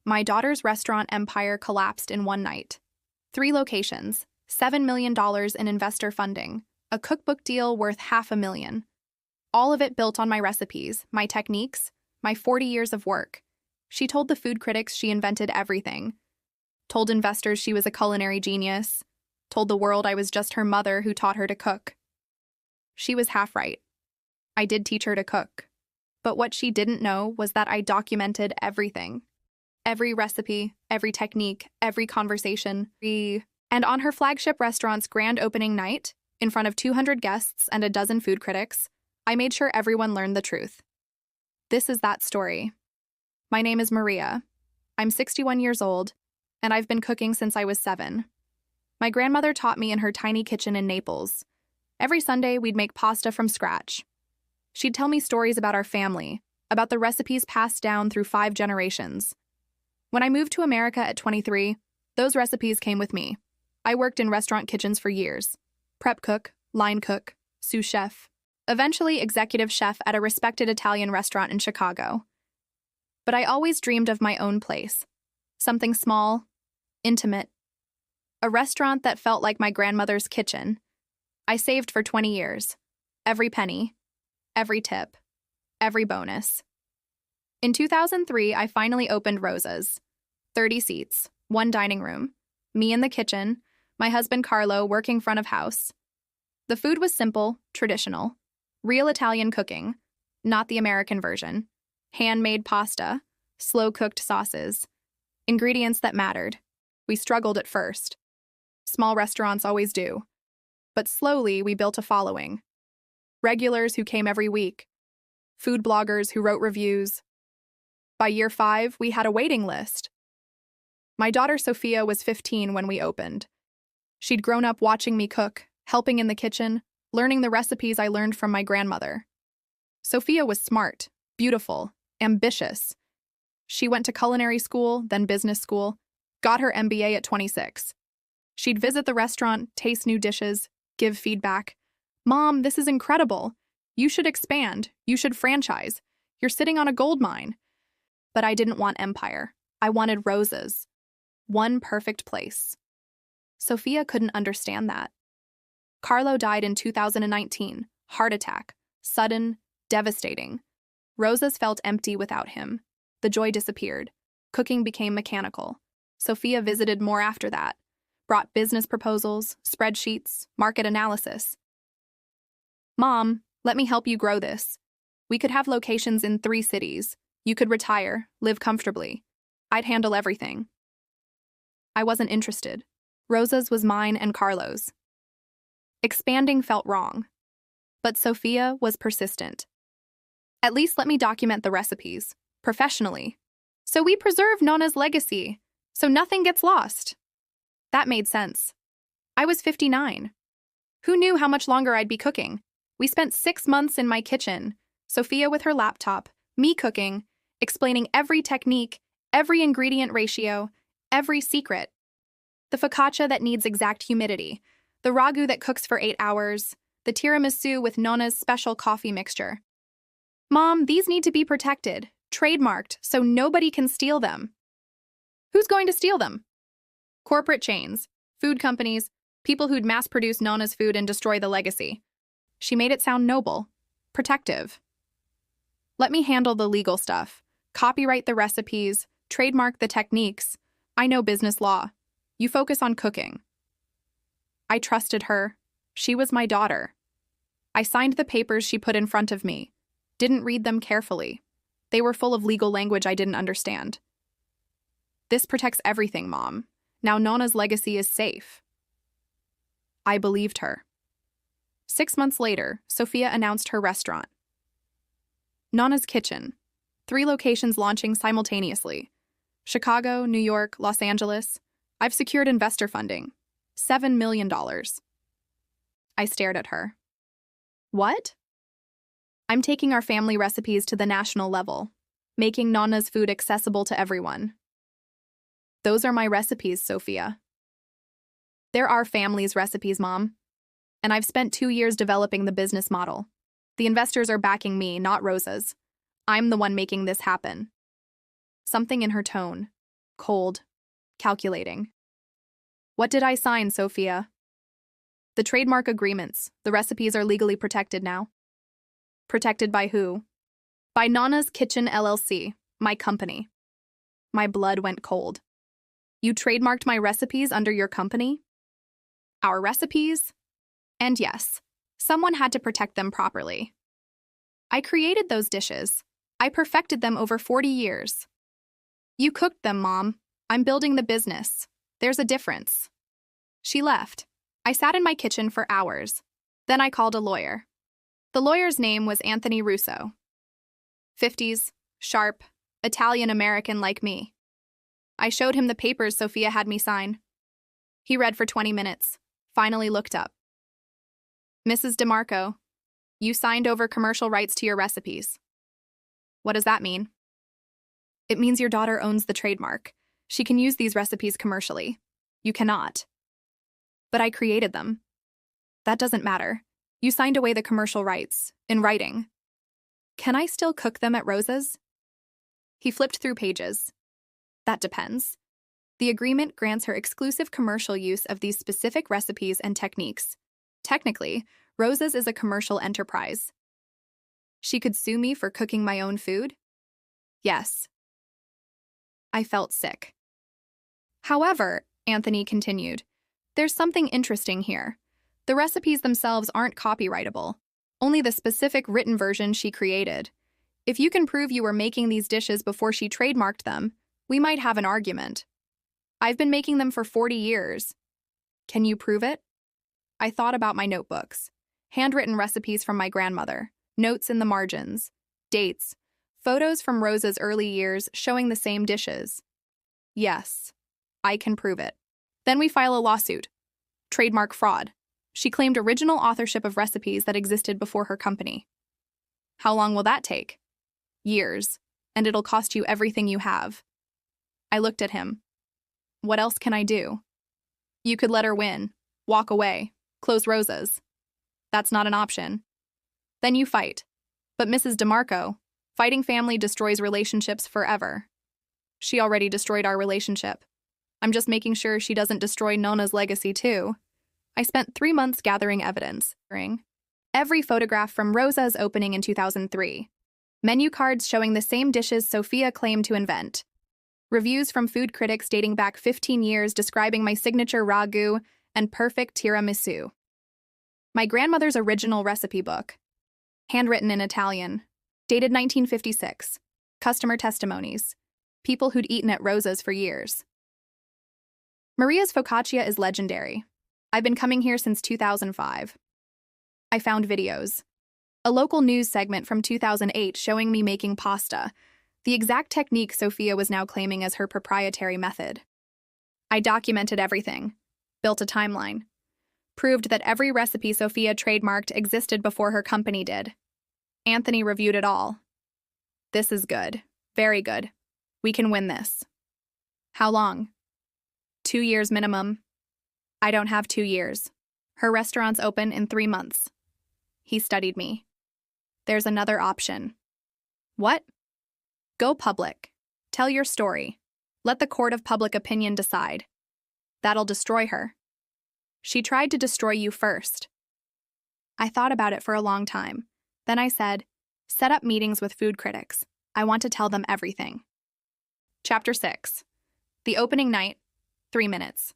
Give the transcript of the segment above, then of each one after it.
My daughter's restaurant empire collapsed in one night. 3 locations, $7 million in investor funding, a cookbook deal worth $500,000. All of it built on my recipes, my techniques, my 40 years of work. She told the food critics she invented everything. Told investors she was a culinary genius. Told the world I was just her mother who taught her to cook. She was half right. I did teach her to cook. But what she didn't know was that I documented everything. Every recipe, every technique, every conversation. And on her flagship restaurant's grand opening night, in front of 200 guests and a dozen food critics, I made sure everyone learned the truth. This is that story. My name is Maria. I'm 61 years old, and I've been cooking since I was 7. My grandmother taught me in her tiny kitchen in Naples. Every Sunday, we'd make pasta from scratch. She'd tell me stories about our family, about the recipes passed down through 5 generations. When I moved to America at 23, those recipes came with me. I worked in restaurant kitchens for years. Prep cook, line cook, sous chef, eventually executive chef at a respected Italian restaurant in Chicago. But I always dreamed of my own place. Something small, intimate. A restaurant that felt like my grandmother's kitchen. I saved for 20 years. Every penny, every tip, every bonus. In 2003, I finally opened Rosa's. 30 seats, 1 dining room, me in the kitchen, my husband Carlo working front of house. The food was simple, traditional, real Italian cooking, not the American version. Handmade pasta, slow-cooked sauces, ingredients that mattered. We struggled at first. Small restaurants always do. But slowly, we built a following. Regulars who came every week. Food bloggers who wrote reviews. By year 5, we had a waiting list. My daughter Sophia was 15 when we opened. She'd grown up watching me cook, helping in the kitchen, learning the recipes I learned from my grandmother. Sophia was smart, beautiful, ambitious. She went to culinary school, then business school, got her MBA at 26. She'd visit the restaurant, taste new dishes, give feedback. "Mom, this is incredible. You should expand. You should franchise. You're sitting on a gold mine." But I didn't want empire. I wanted Rosa's. One perfect place. Sophia couldn't understand that. Carlo died in 2019, heart attack, sudden, devastating. Rosa's felt empty without him. The joy disappeared. Cooking became mechanical. Sophia visited more after that, brought business proposals, spreadsheets, market analysis. "Mom, let me help you grow this. We could have locations in 3 cities. You could retire, live comfortably. I'd handle everything." I wasn't interested. Rosa's was mine and Carlo's. Expanding felt wrong. But Sophia was persistent. "At least let me document the recipes, professionally. So we preserve Nonna's legacy, so nothing gets lost." That made sense. I was 59. Who knew how much longer I'd be cooking? We spent 6 months in my kitchen, Sophia with her laptop, me cooking, explaining every technique, every ingredient ratio, every secret. The focaccia that needs exact humidity, the ragu that cooks for 8 hours, the tiramisu with Nonna's special coffee mixture. "Mom, these need to be protected, trademarked, so nobody can steal them." Who's going to steal them? Corporate chains, food companies, people who'd mass-produce Nonna's food and destroy the legacy. She made it sound noble, protective. "Let me handle the legal stuff, copyright the recipes, trademark the techniques. I know business law. You focus on cooking." I trusted her. She was my daughter. I signed the papers she put in front of me, didn't read them carefully. They were full of legal language I didn't understand. "This protects everything, Mom. Now Nonna's legacy is safe." I believed her. 6 months later, Sophia announced her restaurant. Nonna's Kitchen. 3 locations launching simultaneously. Chicago, New York, Los Angeles. I've secured investor funding. $7 million. I stared at her. "What?" "I'm taking our family recipes to the national level, making Nonna's food accessible to everyone." "Those are my recipes, Sophia." "There are family's recipes, Mom. And I've spent 2 years developing the business model. The investors are backing me, not Rosa's. I'm the one making this happen." Something in her tone, Cold. Calculating. What did I sign, Sophia? The trademark agreements. The recipes are legally protected now. Protected by who? By Nana's Kitchen LLC, my company. My blood went cold. You trademarked my recipes under your company? Our recipes? And yes, someone had to protect them properly. I created those dishes. I perfected them over 40 years. You cooked them, Mom. I'm building the business. There's a difference. She left. I sat in my kitchen for hours. Then I called a lawyer. The lawyer's name was Anthony Russo. 50s, sharp, Italian-American like me. I showed him the papers Sophia had me sign. He read for 20 minutes, finally looked up. Mrs. DeMarco, you signed over commercial rights to your recipes. What does that mean? It means your daughter owns the trademark. She can use these recipes commercially. You cannot. But I created them. That doesn't matter. You signed away the commercial rights, in writing. Can I still cook them at Rosa's? He flipped through pages. That depends. The agreement grants her exclusive commercial use of these specific recipes and techniques. Technically, Rosa's is a commercial enterprise. She could sue me for cooking my own food? Yes. I felt sick. However, Anthony continued, there's something interesting here. The recipes themselves aren't copyrightable, only the specific written version she created. If you can prove you were making these dishes before she trademarked them, we might have an argument. I've been making them for 40 years. Can you prove it? I thought about my notebooks, handwritten recipes from my grandmother, notes in the margins, dates, photos from Rosa's early years showing the same dishes. Yes, I can prove it. Then we file a lawsuit. Trademark fraud. She claimed original authorship of recipes that existed before her company. How long will that take? Years, and it'll cost you everything you have. I looked at him. What else can I do? You could let her win, walk away, close Rosa's. That's not an option. Then you fight. But Mrs. DeMarco, fighting family destroys relationships forever. She already destroyed our relationship. I'm just making sure she doesn't destroy Nona's legacy too. I spent 3 months gathering evidence. Every photograph from Rosa's opening in 2003. Menu cards showing the same dishes Sophia claimed to invent. Reviews from food critics dating back 15 years describing my signature ragu and perfect tiramisu. My grandmother's original recipe book. Handwritten in Italian. Dated 1956. Customer testimonies. People who'd eaten at Rosa's for years. Maria's focaccia is legendary. I've been coming here since 2005. I found videos. A local news segment from 2008 showing me making pasta, the exact technique Sophia was now claiming as her proprietary method. I documented everything, built a timeline, proved that every recipe Sophia trademarked existed before her company did. Anthony reviewed it all. This is good. Very good. We can win this. How long? 2 years minimum. I don't have 2 years. Her restaurant's open in 3 months. He studied me. There's another option. What? Go public. Tell your story. Let the court of public opinion decide. That'll destroy her. She tried to destroy you first. I thought about it for a long time. Then I said, set up meetings with food critics. I want to tell them everything. Chapter 6. The opening night, 3 minutes.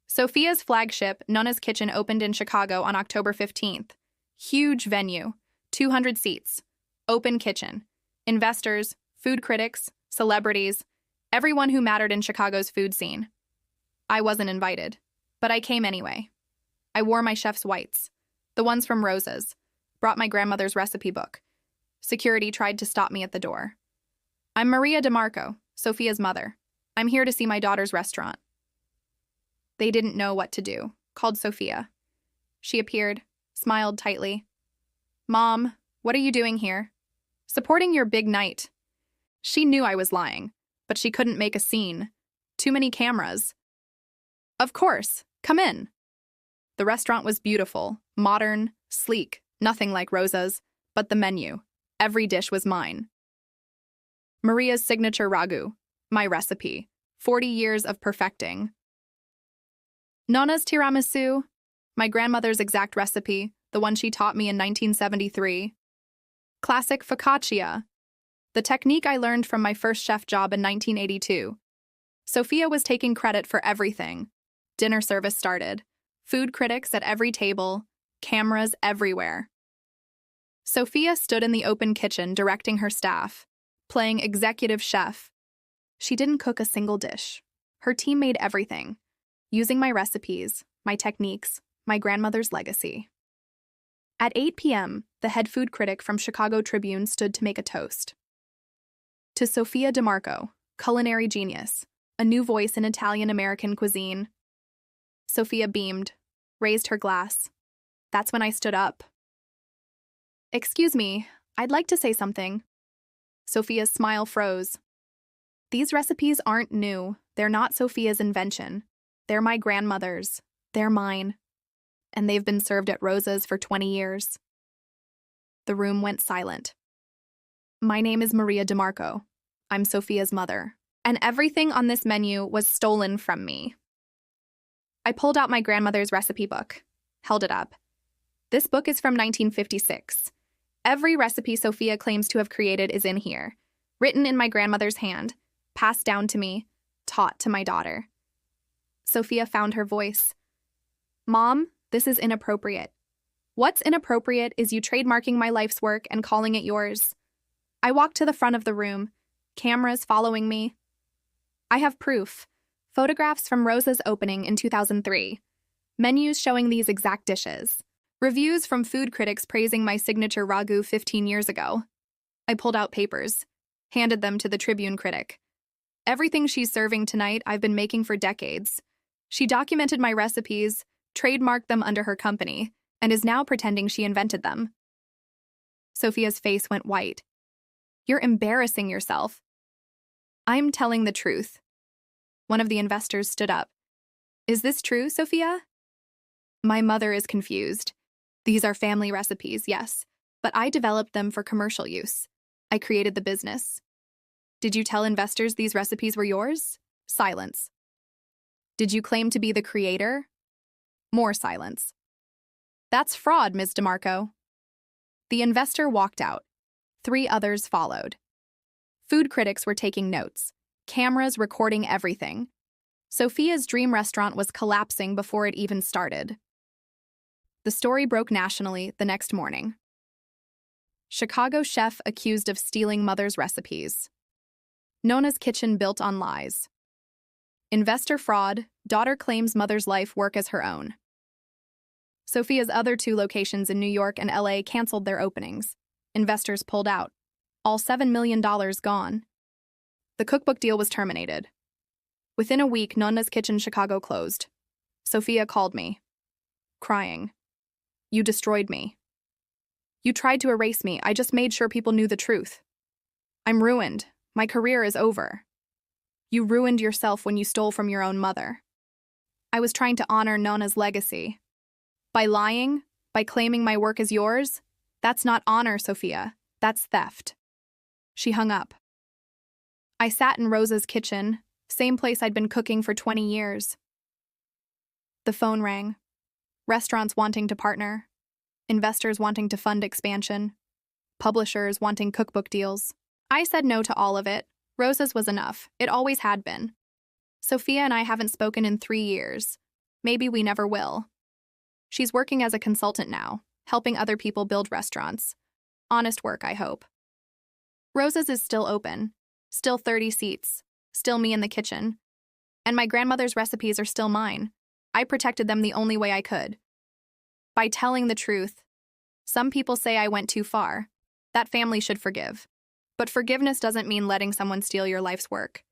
Sophia's flagship, Nona's Kitchen, opened in Chicago on October 15th. Huge venue, 200 seats, open kitchen, investors, food critics, celebrities, everyone who mattered in Chicago's food scene. I wasn't invited, but I came anyway. I wore my chef's whites, the ones from Rosa's, brought my grandmother's recipe book. Security tried to stop me at the door. I'm Maria DeMarco, Sophia's mother. I'm here to see my daughter's restaurant. They didn't know what to do, called Sophia. She appeared, smiled tightly. Mom, what are you doing here? Supporting your big night. She knew I was lying, but she couldn't make a scene. Too many cameras. Of course, come in. The restaurant was beautiful, modern, sleek, nothing like Rosa's, but the menu. Every dish was mine. Maria's signature ragu, my recipe, 40 years of perfecting. Nonna's tiramisu, my grandmother's exact recipe, the one she taught me in 1973. Classic focaccia, the technique I learned from my first chef job in 1982. Sophia was taking credit for everything. Dinner service started. Food critics at every table, cameras everywhere. Sophia stood in the open kitchen directing her staff, playing executive chef. She didn't cook a single dish. Her team made everything, using my recipes, my techniques, my grandmother's legacy. At 8 p.m., the head food critic from Chicago Tribune stood to make a toast. To Sophia DeMarco, culinary genius, a new voice in Italian-American cuisine. Sophia beamed, raised her glass. That's when I stood up. "Excuse me, I'd like to say something." Sophia's smile froze. "These recipes aren't new. They're not Sophia's invention. They're my grandmother's. They're mine. And they've been served at Rosa's for 20 years. The room went silent. "My name is Maria DeMarco. I'm Sophia's mother. And everything on this menu was stolen from me." I pulled out my grandmother's recipe book, held it up. This book is from 1956. Every recipe Sophia claims to have created is in here, written in my grandmother's hand, passed down to me, taught to my daughter. Sophia found her voice. "Mom, this is inappropriate. What's inappropriate is you trademarking my life's work and calling it yours." I walked to the front of the room, cameras following me. I have proof. Photographs from Rosa's opening in 2003. Menus showing these exact dishes. Reviews from food critics praising my signature ragu 15 years ago. I pulled out papers, handed them to the Tribune critic. "Everything she's serving tonight I've been making for decades. She documented my recipes, trademarked them under her company, and is now pretending she invented them." Sophia's face went white. "You're embarrassing yourself." "I'm telling the truth." One of the investors stood up. "Is this true, Sophia?" My mother is confused. "These are family recipes, yes, but I developed them for commercial use. I created the business." "Did you tell investors these recipes were yours?" Silence. "Did you claim to be the creator?" More silence. "That's fraud, Ms. DeMarco." The investor walked out. 3 others followed. Food critics were taking notes, cameras recording everything. Sophia's dream restaurant was collapsing before it even started. The story broke nationally the next morning. Chicago chef accused of stealing mother's recipes. Nonna's kitchen built on lies. Investor fraud, daughter claims mother's life work as her own. Sophia's other 2 locations in New York and LA canceled their openings. Investors pulled out. All $7 million gone. The cookbook deal was terminated. Within a week, Nonna's Kitchen Chicago closed. Sophia called me, crying. "You destroyed me. You tried to erase me. I just made sure people knew the truth. I'm ruined. My career is over. You ruined yourself when you stole from your own mother." I was trying to honor Nonna's legacy. By lying, by claiming my work is yours, that's not honor, Sophia. That's theft. She hung up. I sat in Rosa's kitchen, same place I'd been cooking for 20 years. The phone rang. Restaurants wanting to partner, investors wanting to fund expansion, publishers wanting cookbook deals. I said no to all of it. Rosa's was enough. It always had been. Sophia and I haven't spoken in 3 years. Maybe we never will. She's working as a consultant now, helping other people build restaurants. Honest work, I hope. Rosa's is still open. Still 30 seats. Still me in the kitchen. And my grandmother's recipes are still mine. I protected them the only way I could. By telling the truth. Some people say I went too far. That family should forgive. But forgiveness doesn't mean letting someone steal your life's work.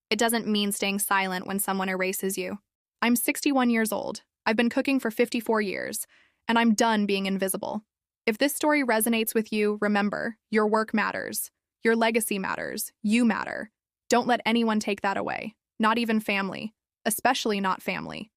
It doesn't mean staying silent when someone erases you. I'm 61 years old. I've been cooking for 54 years, and I'm done being invisible. If this story resonates with you, remember, your work matters. Your legacy matters. You matter. Don't let anyone take that away. Not even family. Especially not family.